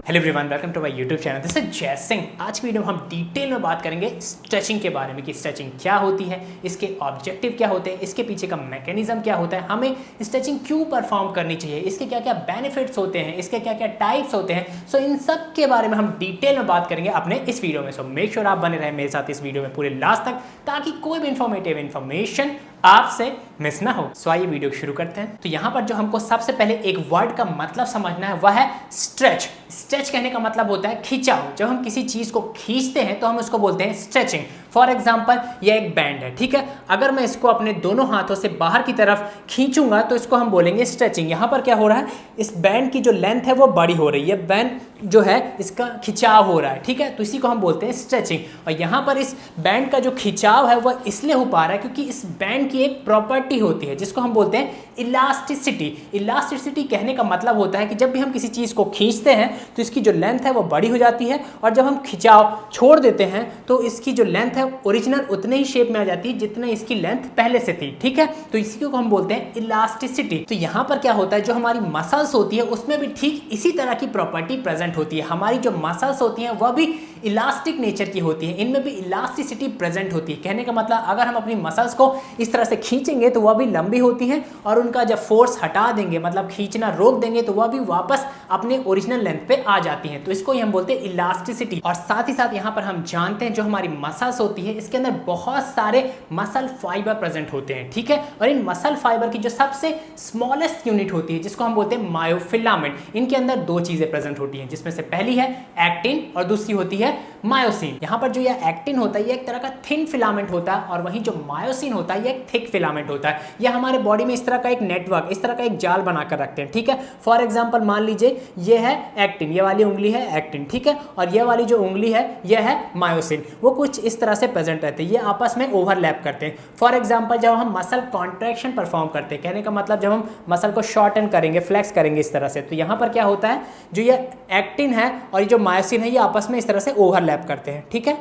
Hello everyone, welcome to my YouTube channel. This is Jay Singh. आज की video में हम डिटेल में बात करेंगे स्ट्रेचिंग के बारे में कि स्ट्रेचिंग क्या होती है, इसके ऑब्जेक्टिव क्या होते हैं, इसके पीछे का मैकेनिज्म क्या होता है, हमें स्ट्रेचिंग क्यों परफॉर्म करनी चाहिए, इसके क्या क्या बेनिफिट्स होते हैं, इसके क्या क्या टाइप्स होते हैं। सो इन सब के बारे में हम डिटेल में बात करेंगे अपने इस वीडियो में। सो मेक श्योर आप बने रहे मेरे साथ इस वीडियो में पूरे लास्ट तक, ताकि कोई भी इंफॉर्मेटिव इन्फॉर्मेशन आपसे मिस ना हो। सो आइए वीडियो शुरू करते हैं। तो यहाँ पर जो हमको सबसे पहले एक वर्ड का मतलब समझना है वह है स्ट्रेच। स्ट्रेच कहने का मतलब होता है खिंचाव। जब हम किसी चीज को खींचते हैं तो हम उसको बोलते हैं स्ट्रेचिंग। फॉर एग्जाम्पल, यह एक बैंड है, ठीक है। अगर मैं इसको अपने दोनों हाथों से बाहर की तरफ खींचूंगा तो इसको हम बोलेंगे स्ट्रेचिंग। यहाँ पर क्या हो रहा है, इस बैंड की जो लेंथ है वो बड़ी हो रही है, बैंड जो है इसका खिंचाव हो रहा है, ठीक है। तो इसी को हम बोलते हैं स्ट्रेचिंग। और यहाँ पर इस बैंड का जो खिंचाव है वह इसलिए हो पा रहा है क्योंकि इस बैंड की एक प्रॉपर्टी होती है जिसको हम बोलते हैं इलास्टिसिटी। इलास्टिसिटी कहने का मतलब होता है कि जब भी हम किसी चीज़ को खींचते हैं तो इसकी जो लेंथ है वो बड़ी हो जाती है, और जब हम खिंचाव छोड़ देते हैं तो इसकी जो लेंथ है ओरिजिनल उतने ही शेप में आ जाती है जितने इसकी लेंथ पहले से थी, ठीक है। तो इसी को हम बोलते हैं इलास्टिसिटी। तो यहाँ पर क्या होता है, जो हमारी मसल्स होती है उसमें भी ठीक इसी तरह की प्रॉपर्टी प्रेजेंट होती है। हमारी जो मसल्स होती हैं वह भी इलास्टिक नेचर की होती है, इनमें भी इलास्टिसिटी प्रेजेंट होती है। कहने का मतलब अगर हम अपनी मसल्स को इस तरह से खींचेंगे तो वह भी लंबी होती हैं, और उनका जब फोर्स हटा देंगे मतलब खींचना रोक देंगे तो वह भी वापस अपने ओरिजिनल लेंथ पे आ जाती हैं। तो इसको ही हम बोलते हैं इलास्टिसिटी। और साथ ही साथ यहाँ पर हम जानते हैं जो हमारी मसल्स होती है इसके अंदर बहुत सारे मसल फाइबर प्रेजेंट होते हैं, ठीक है। और इन मसल फाइबर की जो सबसे स्मॉलेस्ट यूनिट होती है जिसको हम बोलते हैं मायोफिलामेंट, इनके अंदर दो चीजें प्रेजेंट होती हैं, जिसमें से पहली है एक्टिन और दूसरी होती है मायोसिन। यहाँ पर जो यह एक्टिन होता है ये एक तरह का थिन फिलामेंट होता है, और वहीं जो मायोसिन होता है ये एक थिक फिलामेंट होता है। यह हमारे बॉडी में इस तरह का एक नेटवर्क, इस तरह का एक जाल बनाकर रखते हैं, ठीक है। फॉर एग्जांपल मान लीजिए ये है एक्टिन, ये वाली उंगली है एक्टिन, ठीक है, और ये वाली जो उंगली है यह है मायोसिन। वो कुछ इस तरह से प्रेजेंट रहते हैं, ये आपस में ओवरलैप करते हैं। फॉर एग्जाम्पल, जब हम मसल कॉन्ट्रैक्शन परफॉर्म करते हैं, कहने का मतलब जब हम मसल को शॉर्टन करेंगे, फ्लेक्स करेंगे इस तरह से, तो यहाँ पर क्या होता है, जो ये एक्टिन है और ये जो मायोसिन है ये आपस में इस तरह से ओवरलैप करते हैं, ठीक है।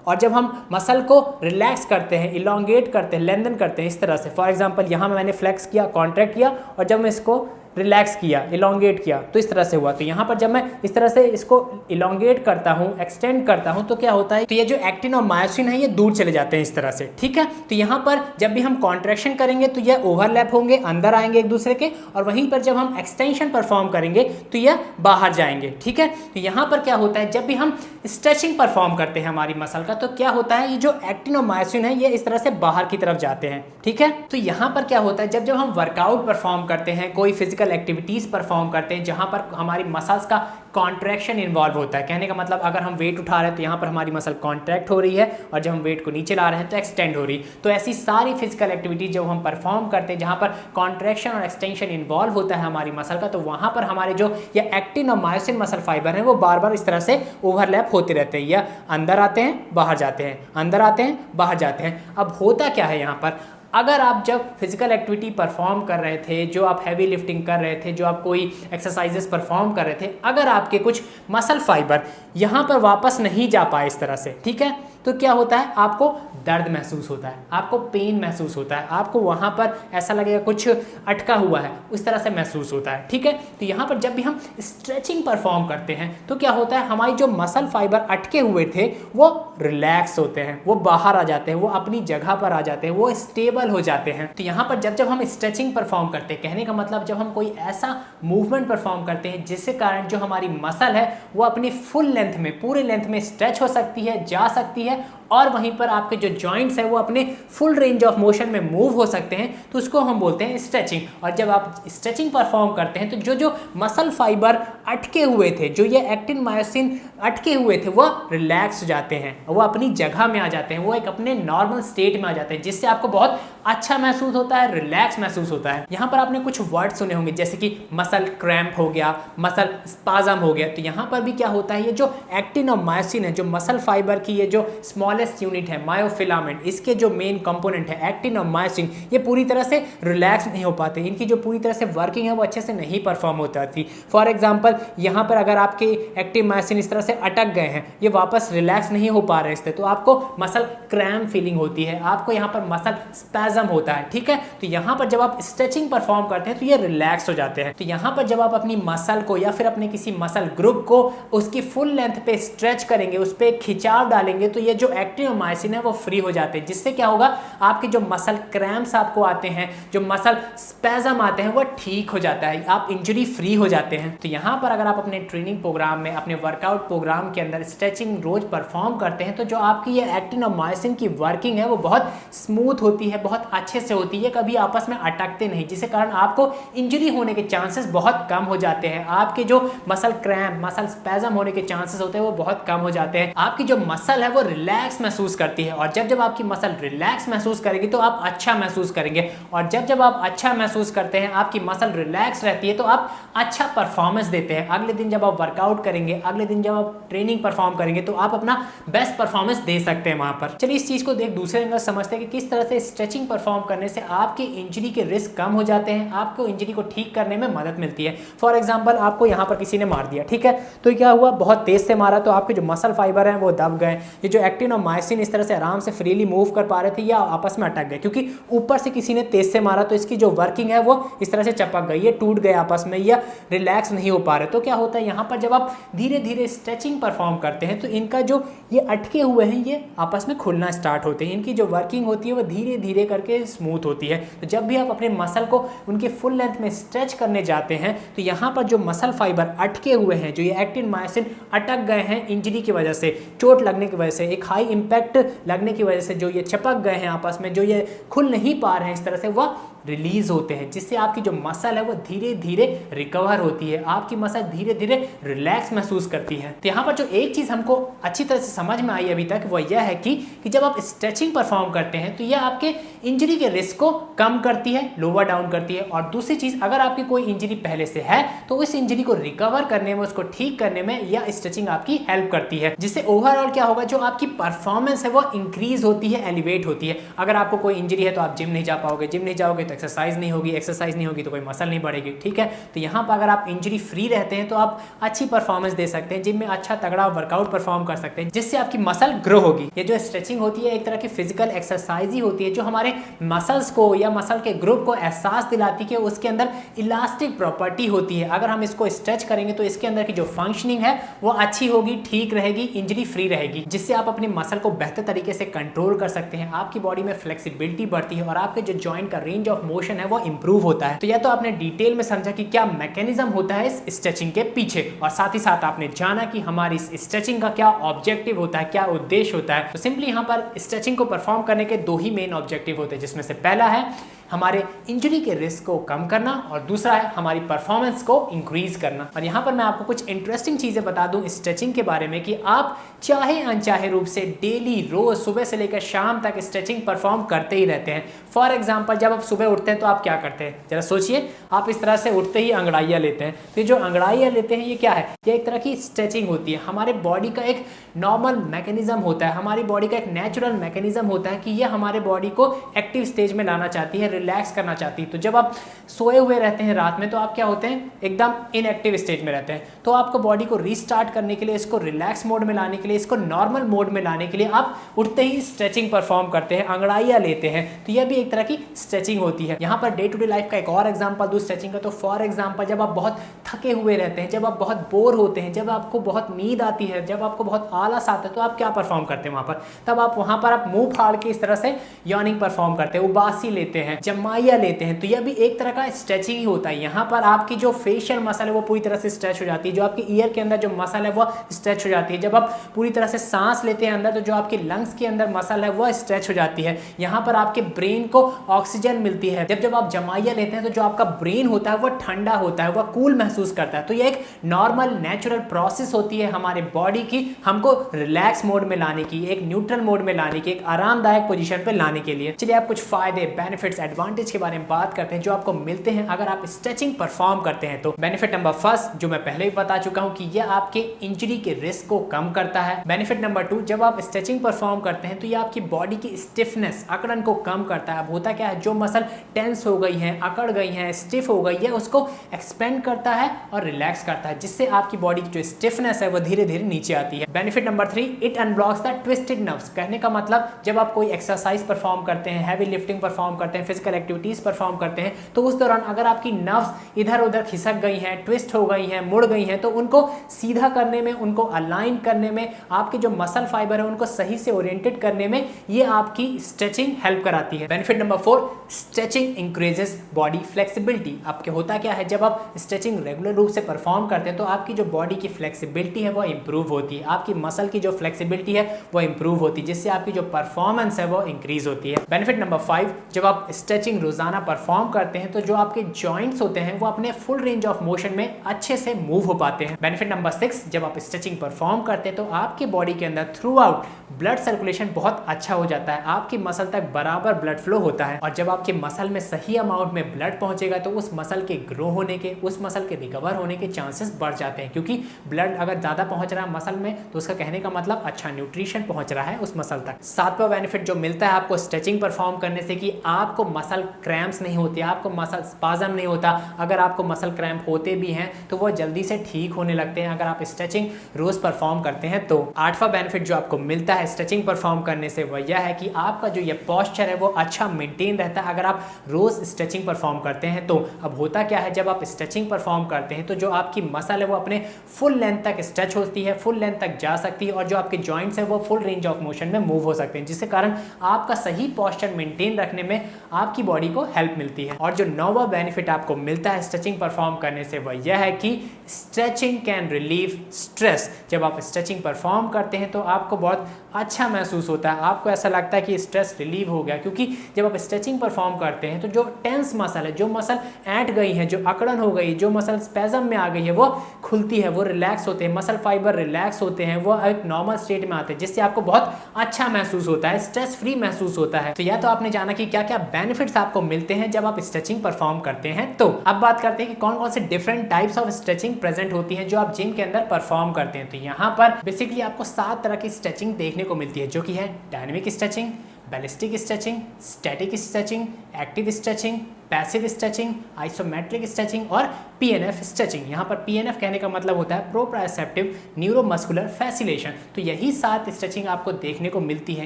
और जब हम मसल को रिलैक्स करते हैं, इलोंगेट करते हैं, लेंथन करते हैं इस तरह से, फॉर एग्जांपल यहाँ मैंने फ्लेक्स किया, कॉन्ट्रैक्ट किया, और जब मैं इसको रिलैक्स किया, इलोंगेट किया, तो इस तरह से हुआ। तो यहाँ पर जब मैं इस तरह से इसको इलोंगेट करता हूँ, एक्सटेंड करता हूँ, तो क्या होता है, तो ये जो एक्टिन और मायोसिन है ये दूर चले जाते हैं इस तरह से, ठीक है। तो यहाँ पर जब भी हम कॉन्ट्रैक्शन करेंगे तो ये ओवरलैप होंगे, अंदर आएंगे एक दूसरे के, और वहीं पर जब हम एक्सटेंशन परफॉर्म करेंगे तो यह बाहर जाएंगे, ठीक है। तो यहाँ पर क्या होता है, जब भी हम स्ट्रेचिंग परफॉर्म करते हैं हमारी मसल का, तो क्या होता है, ये जो एक्टिन और मायोसिन है ये इस तरह से बाहर की तरफ जाते हैं, ठीक है। तो यहाँ पर क्या होता है, जब जब हम वर्कआउट परफॉर्म करते हैं, कोई फिजिकल एक्टिविटीज परफॉर्म करते हैं जहां पर हमारी मसल्स का कॉन्ट्रैक्शन इन्वॉल्व होता है, कहने का मतलब अगर हम वेट उठा रहे हैं तो यहाँ पर हमारी मसल कॉन्ट्रैक्ट हो रही है, और जब हम वेट को नीचे ला रहे हैं तो एक्सटेंड हो रही है। तो ऐसी सारी फिजिकल एक्टिविटीज जब हम परफॉर्म करते हैं जहाँ पर कॉन्ट्रैक्शन और एक्सटेंशन इन्वॉल्व होता है हमारी मसल का, तो वहाँ पर हमारे जो ये एक्टिन और मायोसिन मसल फाइबर हैं वो बार बार इस तरह से ओवरलैप होते रहते हैं, या अंदर आते हैं बाहर जाते हैं, अंदर आते हैं बाहर जाते हैं। अब होता क्या है यहाँ पर, अगर आप जब फिजिकल एक्टिविटी परफॉर्म कर रहे थे, जो आप हैवी लिफ्टिंग कर रहे थे, जो आप कोई एक्सरसाइजेस परफॉर्म कर रहे थे, अगर आपके कुछ मसल फाइबर यहाँ पर वापस नहीं जा पाए इस तरह से, ठीक है, तो क्या होता है, आपको दर्द महसूस होता है, आपको पेन महसूस होता है, आपको वहाँ पर ऐसा लगेगा कुछ अटका हुआ है, उस तरह से महसूस होता है, ठीक है। तो यहाँ पर जब भी हम स्ट्रेचिंग परफॉर्म करते हैं तो क्या होता है, हमारी जो मसल फाइबर अटके हुए थे वो रिलैक्स होते हैं, वो बाहर आ जाते हैं, वो अपनी जगह पर आ जाते हैं, वो स्टेबल हो जाते हैं। तो यहाँ पर जब जब हम स्ट्रेचिंग परफॉर्म करते हैं, कहने का मतलब जब हम कोई ऐसा मूवमेंट परफॉर्म करते हैं जिसके कारण जो हमारी मसल है वो अपनी फुल लेंथ में, पूरे लेंथ में स्ट्रेच हो सकती है, जा सकती है, और वहीं पर आपके जो जॉइंट्स है वो अपने फुल रेंज ऑफ मोशन में मूव हो सकते हैं, तो उसको हम बोलते हैं स्ट्रेचिंग। और जब आप स्ट्रेचिंग परफॉर्म करते हैं तो जो जो मसल फाइबर अटके हुए थे, जो ये एक्टिन मायोसिन अटके हुए थे, वो रिलैक्स हो जाते हैं, वो अपनी जगह में आ जाते हैं, वो एक अपने नॉर्मल स्टेट में आ जाते हैं, जिससे आपको बहुत अच्छा महसूस होता है, रिलैक्स महसूस होता है। यहाँ पर आपने कुछ वर्ड सुने होंगे जैसे कि मसल क्रैम्प हो गया, मसल स्पाज्म हो गया। तो यहाँ पर भी क्या होता है, ये जो एक्टिन और मायोसिन है, जो मसल फाइबर की ये जो स्मॉलेस्ट स्मॉलेस्ट यूनिट है मायोफिलामेंट, इसके जो मेन कंपोनेंट है एक्टिन और मायोसिन, ये पूरी तरह से रिलैक्स नहीं हो पाते, इनकी जो पूरी तरह से वर्किंग है वो अच्छे से नहीं परफॉर्म होता थी। फॉर एग्जांपल यहाँ पर अगर आपके एक्टिव मायोसिन इस तरह से अटक गए हैं, ये वापस रिलैक्स नहीं हो पा रहे हैं इससे, तो आपको मसल क्रैम्प फीलिंग होती है, आपको यहाँ पर मसल स्पैज्म होता है, ठीक है। तो यहाँ पर जब आप स्ट्रेचिंग परफॉर्म करते हैं तो ये रिलैक्स हो जाते हैं। तो यहाँ पर जब आप अपनी मसल को या फिर अपने किसी मसल ग्रुप को उसकी फुल लेंथ पे स्ट्रेच करेंगे, उस पर खिंचाव डालेंगे, तो ये जो एक्टिन मायोसिन है वो फ्री हो जाते हैं, जिससे क्या होगा, आपके जो मसल क्रैम्प्स आपको आते हैं, जो मसल स्पैज्म आते हैं, वो ठीक हो जाता है, आप इंजरी फ्री हो जाते हैं। तो यहाँ पर अगर आप अपने ट्रेनिंग प्रोग्राम में, अपने वर्कआउट प्रोग्राम के अंदर स्ट्रेचिंग रोज परफॉर्म करते हैं, तो जो आपकी ये एक्टिन और मायोसिन की वर्किंग है वो बहुत स्मूथ होती है, बहुत अच्छे से होती है, कभी आपस में अटकते नहीं, जिसके कारण आपको इंजरी होने के चांसेस बहुत कम हो जाते हैं, आपके जो मसल क्रैम्प, मसल स्पैज्म होने के चांसेस होते हैं वो बहुत कम हो जाते हैं, आपकी जो मसल है वो रिलैक्स महसूस करती है, और जब जब आपकी मसल रिलैक्स महसूस करेगी तो आप अच्छा महसूस करेंगे, और जब जब आप अच्छा महसूस करते हैं, आपकी मसल रिलैक्स रहती है, तो आप अच्छा परफॉर्मेंस देते हैं। अगले दिन जब आप वर्कआउट करेंगे, अगले दिन जब आप ट्रेनिंग परफॉर्म करेंगे, तो आप अपना बेस्ट परफॉर्मेंस दे सकते हैं वहां पर। चलिए इस चीज को एक दूसरे एंगल समझते हैं कि किस तरह से स्ट्रेचिंग परफॉर्म करने से आपके इंजरी के रिस्क कम हो जाते हैं, आपको इंजरी को ठीक करने में मदद मिलती है। फॉर एग्जाम्पल आपको यहाँ पर किसी ने मार दिया, ठीक है, तो क्या हुआ, बहुत तेज से मारा, तो आपके जो मसल फाइबर हैं वो दब गए, ये जो एक्टिन और मायोसिन इस तरह से आराम से फ्रीली मूव कर पा रहे थे या आपस में अटक गए, क्योंकि ऊपर से किसी ने तेज से मारा, तो इसकी जो वर्किंग है वो इस तरह से चपक गई, ये टूट गए आपस में या रिलैक्स नहीं हो पा रहे। तो क्या होता है, यहाँ पर जब आप धीरे धीरे स्ट्रेचिंग परफॉर्म करते हैं, तो इनका जो ये अटके हुए हैं ये आपस में खुलना स्टार्ट होते हैं, इनकी जो वर्किंग होती है वो धीरे धीरे करके स्मूथ होती है। तो जब भी आप अपने मसल को उनके फुल लेंथ में स्ट्रेच करने जाते हैं, तो यहाँ पर जो मसल फाइबर अटके हुए हैं, जो ये एक्टिन मायोसिन अटक गए हैं इंजरी की वजह से, चोट लगने की वजह से, एक हाई इंपैक्ट लगने की वजह से, जो ये चिपक गए हैं आपस में, जो ये खुल नहीं पा रहे हैं इस तरह से, वह रिलीज होते हैं, जिससे आपकी जो मसल है वो धीरे धीरे रिकवर होती है, आपकी मसल धीरे धीरे रिलैक्स महसूस करती है। तो यहाँ पर जो एक चीज़ हमको अच्छी तरह से समझ में आई अभी तक वो यह है कि जब आप स्ट्रेचिंग परफॉर्म करते हैं तो यह आपके इंजरी के रिस्क को कम करती है, लोअर डाउन करती है। और दूसरी चीज़, अगर आपकी कोई इंजरी पहले से है तो उस इंजरी को रिकवर करने में, उसको ठीक करने में यह स्ट्रेचिंग आपकी हेल्प करती है, जिससे ओवरऑल क्या होगा, जो आपकी परफॉर्मेंस है वो इंक्रीज होती है, एलिवेट होती है। अगर आपको कोई इंजरी है तो आप जिम नहीं जा पाओगे, जिम नहीं जाओगे एक्सरसाइज नहीं होगी, एक्सरसाइज नहीं होगी तो कोई मसल नहीं बढ़ेगी, ठीक है। तो यहाँ पर अगर आप इंजरी फ्री रहते हैं तो आप अच्छी परफॉर्मेंस दे सकते हैं, जिम में अच्छा तगड़ा वर्कआउट परफॉर्म कर सकते हैं, जिससे आपकी मसल ग्रो होगी। ये जो स्ट्रेचिंग होती है एक तरह की फिजिकल एक्सरसाइज ही होती है, जो हमारे मसल्स को या मसल के ग्रुप को एहसास दिलाती है कि उसके अंदर इलास्टिक प्रॉपर्टी होती है, अगर हम इसको स्ट्रेच करेंगे तो इसके अंदर की जो फंक्शनिंग है वो अच्छी होगी, ठीक रहेगी, इंजरी फ्री रहेगी, जिससे आप अपनी मसल को बेहतर तरीके से कंट्रोल कर सकते हैं, आपकी बॉडी में फ्लेक्सिबिलिटी बढ़ती है और आपके जो जॉइंट का रेंज ऑफ मोशन है वो इंप्रूव होता है। तो यह तो आपने डिटेल में समझा कि क्या मैकेनिज्म होता है इस स्ट्रेचिंग के पीछे, और साथ ही साथ आपने जाना कि हमारी इस स्ट्रेचिंग का क्या ऑब्जेक्टिव होता है, क्या उद्देश्य होता है। तो सिंपली यहाँ पर स्ट्रेचिंग को परफॉर्म करने के दो ही मेन ऑब्जेक्टिव होते हैं, जिसमें से पहला है हमारे इंजरी के रिस्क को कम करना और दूसरा है हमारी परफॉर्मेंस को इंक्रीज करना। और यहाँ पर मैं आपको कुछ इंटरेस्टिंग चीजें बता दूं स्ट्रेचिंग के बारे में कि आप चाहे अनचाहे रूप से डेली रोज सुबह से लेकर शाम तक स्ट्रेचिंग परफॉर्म करते ही रहते हैं। फॉर एग्जाम्पल, जब आप सुबह उठते हैं तो आप क्या करते हैं, जरा सोचिए, आप इस तरह से उठते ही अंगड़ाइयाँ लेते हैं। तो जो अंगड़ाइयाँ लेते हैं ये क्या है, ये एक तरह की स्ट्रेचिंग होती है, हमारे बॉडी का एक नॉर्मल मैकेनिज्म होता है, हमारी बॉडी का एक नेचुरल मैकेनिज्म होता है कि ये हमारे बॉडी को एक्टिव स्टेज में लाना चाहती है, रिलैक्स करना चाहती है। तो जब आप सोए हुए रहते हैं रात में तो आप क्या होते हैं, एकदम इनएक्टिव स्टेज में रहते हैं। तो आपको बॉडी को रीस्टार्ट करने के लिए, इसको रिलैक्स मोड में लाने के लिए, इसको नॉर्मल मोड में लाने के लिए आप उठते ही स्ट्रेचिंग परफॉर्म करते हैं, अंगड़ाइयाँ लेते हैं। तो यह भी एक तरह की स्ट्रेचिंग होती है। यहाँ per day to day life का एक और एग्जाम्पल दूँ स्ट्रेचिंग का, तो फॉर एग्जाम्पल जब आप बहुत थके हुए रहते हैं, जब आप बहुत बोर होते हैं, जब आपको बहुत नींद आती है, जब आपको बहुत आलस आता है, तो आप क्या परफॉर्म करते हैं वहाँ पर, तब आप वहाँ पर आप मुंह फाड़ के इस तरह से यॉर्निंग परफॉर्म करते हैं, उबासी लेते हैं, जमाइया लेते हैं। तो यह भी एक तरह का स्ट्रेचिंग ही होता है। यहाँ पर आपकी जो फेशियल मसल है वो पूरी तरह से स्ट्रेच हो जाती है, जो आपकी ईयर के अंदर जो मसल है वो स्ट्रेच हो जाती है, जब आप पूरी तरह से सांस लेते हैं अंदर तो जो आपके लंग्स के अंदर मसल है वो स्ट्रेच हो जाती है। यहाँ पर आपके ब्रेन को ऑक्सीजन मिलती है। जब आप जमाइया लेते हैं तो जो आपका ब्रेन होता है वो ठंडा होता है, वह कूल महसूस करता है। तो ये एक नॉर्मल नेचुरल प्रोसेस होती है हमारे बॉडी की, हमको रिलैक्स मोड में लाने की, एक न्यूट्रल मोड में लाने की, एक आरामदायक पोजीशन पे लाने के लिए। चलिए आप कुछ फायदे, बेनिफिट्स, एडवांटेज के बारे में बात करते हैं जो आपको मिलते हैं अगर आप स्ट्रेचिंग परफॉर्म करते हैं। तो बेनिफिट नंबर फर्स्ट जो मैं पहले भी बता चुका हूं कि यह आपके इंजरी के रिस्क को कम करता है। बेनिफिट नंबर 2, जब आप स्ट्रेचिंग परफॉर्म करते हैं तो यह आपकी बॉडी की स्टिफनेस, अकड़न को कम करता है। अब होता क्या है, जो मसल टेंस हो गई है, अकड़ गई है, स्टिफ हो गई है, उसको एक्सपेंड करता है और रिलैक्स करता है, जिससे आपकी बॉडी की जो स्टिफनेस है वो धीरे धीरे नीचे आती है। Benefit number 3, it unblocks the twisted nerves. कहने का मतलब जब आप कोई एक्सरसाइज परफॉर्म करते हैं, हैवी लिफ्टिंग परफॉर्म करते हैं, फिजिकल एक्टिविटीज परफॉर्म करते हैं, तो उस दौरान अगर आपकी नर्व्स इधर उधर खिसक गई हैं, ट्विस्ट हो गई हैं, मुड़ गई हैं, तो उनको सीधा करने में, उनको अलाइन करने में, आपके जो मसल फाइबर है उनको सही से ओरिएंटेड करने में ये आपकी स्ट्रेचिंग हेल्प कराती है। Benefit number 4, stretching increases body flexibility. आपके होता क्या है, जब आप स्ट्रेचिंग रेगुलर रूप से परफॉर्म करते हैं तो आपकी जो बॉडी की फ्लेक्सिबिलिटी है वो इंप्रूव होती है, आपकी मसल की जो फ्लेक्सिबिलिटी है वो इंप्रूव होती है, जिससे आपकी जो परफॉर्मेंस है वो इंक्रीज होती है। बेनिफिट नंबर 5, जब आप स्ट्रेचिंग रोजाना परफॉर्म करते हैं तो जो आपके जॉइंट्स होते हैं वो अपने फुल रेंज ऑफ मोशन में अच्छे से मूव हो पाते हैं। बेनिफिट नंबर 6, जब आप स्ट्रेचिंग परफॉर्म करते हैं तो आपकी बॉडी के अंदर थ्रू आउट ब्लड सर्कुलेशन बहुत अच्छा हो जाता है, आपकी मसल तक बराबर ब्लड फ्लो होता है, और जब आपके मसल में सही अमाउंट में ब्लड पहुंचेगा तो उस मसल के ग्रो होने के, उस मसल के रिकवर होने के चांसेस बढ़ जाते हैं, क्योंकि ब्लड अगर ज्यादा पहुंच रहा है मसल में तो उसका कहने का मतलब अच्छा न्यूट्रिशन पहुंच रहा है उस मसल तक। सातवां बेनिफिट जो मिलता है आपको स्ट्रेचिंग परफॉर्म करने से कि आपको मसल क्रैम्प्स नहीं होते, आपको मसल स्पाज्म नहीं होता। अगर आपको मसल क्रैम्प होते भी हैं तो वो जल्दी से ठीक होने लगते हैं अगर आप स्ट्रेचिंग रोज परफॉर्म करते हैं तो। आठवां बेनिफिट जो आपको मिलता है स्ट्रेचिंग परफॉर्म करने से वो यह है कि आपका जो ये पोस्चर है वो अच्छा मेंटेन रहता है अगर आप रोज स्ट्रेचिंग परफॉर्म करते हैं तो। अब होता क्या है, जब आप स्ट्रेचिंग परफॉर्म करते हैं तो जो आपकी मसल है वो अपने फुल लेंथ तक स्ट्रेच होती है, फुल लेंथ तक जा सकती है, और जो आपके जॉइंट्स है वो फुल रेंज ऑफ मोशन में मूव हो सकते हैं, जिसके कारण आपका सही पोस्चर मेंटेन रखने में आपकी बॉडी को हेल्प मिलती है। और जो 9वां बेनिफिट आपको मिलता है स्ट्रेचिंग परफॉर्म करने से वह यह है कि स्ट्रेचिंग कैन रिलीव स्ट्रेस। जब आप स्ट्रेचिंग परफॉर्म करते हैं तो आपको बहुत अच्छा महसूस होता है, आपको ऐसा लगता है कि स्ट्रेस रिलीव हो गया, क्योंकि जब आप स्ट्रेचिंग परफॉर्म करते हैं तो जो टेंस मसल है, जो मसल ऐंठ गई है, जो अकड़न हो गई, जो मसल स्पैज़म में आ गई है वो खुलती है, वो रिलैक्स होते हैं, मसल फाइबर रिलैक्स होते हैं, वो एक नॉर्मल स्टेट में आते हैं, जिससे आपको बहुत अच्छा महसूस होता है, स्ट्रेस फ्री महसूस होता है। तो यह तो आपने जाना कि क्या क्या बेनिफिट्स आपको मिलते हैं जब आप स्ट्रेचिंग परफॉर्म करते हैं। तो अब बात करते हैं कि कौन कौन से different types of stretching present होती हैं जो आप जिम के अंदर परफॉर्म करते हैं। तो यहाँ पर बेसिकली आपको 7 तरह की स्ट्रेचिंग देखने को मिलती है, जो कि है dynamic stretching, ballistic stretching, static stretching, active stretching, passive stretching, isometric stretching और पीएनएफ स्ट्रेचिंग। यहाँ पर पीएनएफ कहने का मतलब होता है प्रोप्रायोसेप्टिव न्यूरोमस्कुलर फैसिलेशन। तो यही 7 स्ट्रेचिंग आपको देखने को मिलती है,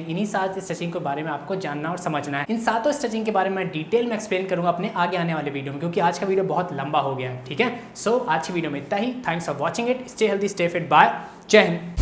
इन्हीं 7 स्ट्रेचिंग के बारे में आपको जानना और समझना है। इन 7 स्ट्रेचिंग के बारे में डिटेल में एक्सप्लेन करूंगा अपने आगे आने वाले वीडियो में, क्योंकि आज का वीडियो बहुत लंबा हो गया है। ठीक है, सो आज की वीडियो में इतना ही। Thanks for watching it. Stay healthy, stay fit, bye, जय हिंद।